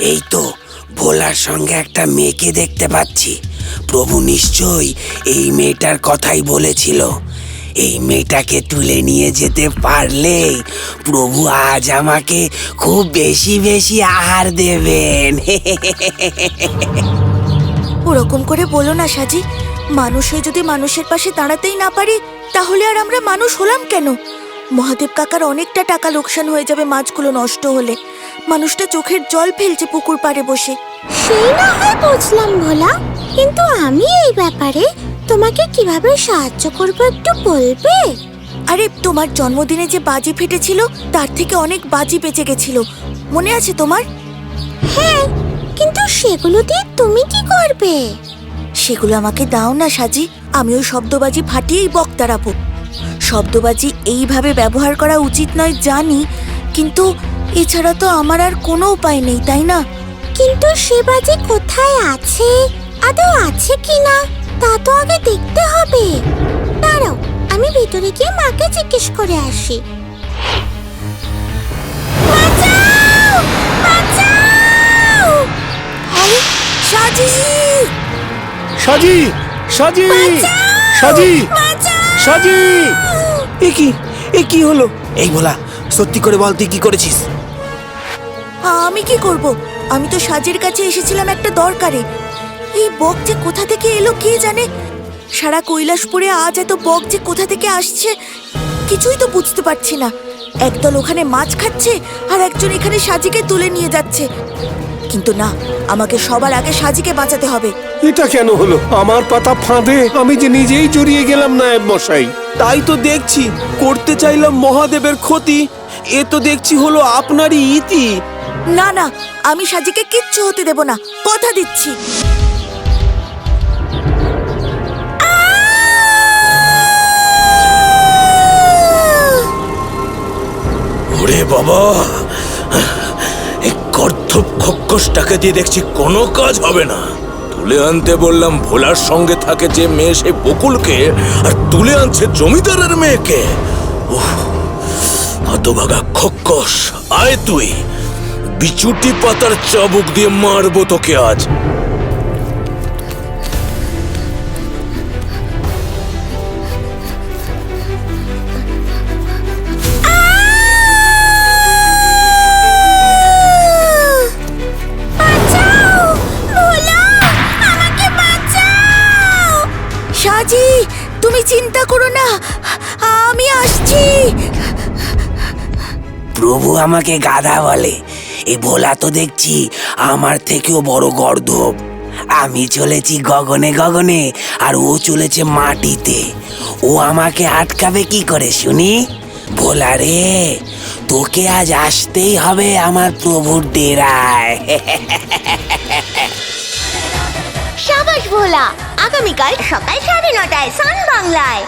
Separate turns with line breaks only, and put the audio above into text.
এই তো ভোলার সঙ্গে একটা মেয়েকে দেখতে পাচ্ছি। প্রভু নিশ্চয়ই এই মেয়েটার কথাই বলেছিল। এই মেয়েটাকে তুলে নিয়ে যেতে পারলেই প্রভু আজ আমাকে খুব বেশি বেশি আহার দেবেন।
ওরকম করে বলো না সাজি। মানুষ হয়ে যদি মানুষের পাশে দাঁড়াতেই না পারি, তাহলে আর আমরা মানুষ হলাম কেন? মহাদেব কাকার অনেকটা টাকা লোকসান হয়ে যাবে মাছগুলো নষ্ট হলে। মানুষটা চোখের জল ফেলছে পুকুর পাড়ে বসে।
সেই না হয় বুঝলাম ভোলা, কিন্তু আমি এই ব্যাপারে তোমাকে কিভাবে সাহায্য করব একটু বলবে?
আরে তোমার জন্মদিনে যে বাজি ফেটেছিল, তার থেকে অনেক বাজি বেঁচে গেছিল, মনে আছে তোমার?
হ্যাঁ, কিন্তু সেগুলো দিয়ে তুমি কি করবে?
সেগুলো আমাকে দাও না সাজি। আমি ওই শব্দবাজি ফাটিয়েই বক দাঁড়াবো। শব্দবাজি এইভাবে ব্যবহার করা উচিত নয় জানি, কিন্তু এছাড়া তো আমার আর কোনো উপায় নেই, তাই না?
কিন্তু সে বাজি কোথায় আছে, আদৌ আছে কিনা তা তো আগে দেখতে হবে। দাঁড়াও, আমি ভিতরে গিয়ে মাকে জিজ্ঞেস করে আসি। বাঁচাও! বাঁচাও!
আরে সাজি!
সাজি, সাজি, সাজি, সাজি!
এ কি হলো? এই ভোলা, সত্যি করে বল তুই কি করেছিস?
আমি কি করব? আমি তো সাজির কাছে এসেছিলাম একটা দরকারে। এই বক যে কোথা থেকে এলো কে জানে। সারা কৈলাসপুরে আজ এত বক যে কোথা থেকে আসছে কিছুই তো বুঝতে পারছি না। একদল ওখানে মাছ খাচ্ছে আর একজন এখানে সাজিকে তুলে নিয়ে যাচ্ছে। কিন্তু না, আমাকে সবার আগে সাজিকে বাঁচাতে হবে।
এটা কেন হলো? আমার পাতা ফাঁদে আমি যে নিজেই জড়িয়ে গেলাম নায়েব মশাই।
তাই তো দেখছি, করতে চাইলাম মহাদেবের ক্ষতি, এ তো দেখছি হলো আপনারই ইতি।
না না, আমি সাজিকে কিচ্ছু হতে দেব না, কথা দিচ্ছি।
ওরে বাবা, এই কর্দভ খক্কসটাকে দিয়ে দেখছি কোনো কাজ হবে না। তুলে আনতে বললাম ভোলার সঙ্গে থাকে যে মেয়ে, সেই বকুলকে, আর তুলে আনছে জমিদারের মেয়েকে। হতভাগা খক্কস, আয় তুই, বিচুটি পাতার চাবুক দিয়ে মারবো তোকে আজ।
সাজি, তুমি চিন্তা করো না, আমি আসছি।
প্রভু আমাকে গাধা বলে। এই ভোলা তো দেখছি আমার থেকেও বড় গর্দভ। আমি চলেছি গগনে গগনে আর ও চলেছে মাটিতে। ও আমাকে আটকাবে কি করে শুনি? ভোলা রে, তোকে আজ আসতেই হবে আমার প্রভুর ডেরায়।
সাবাস ভোলা, আগামীকাল সকাল 9:30টায় সান বাংলায়।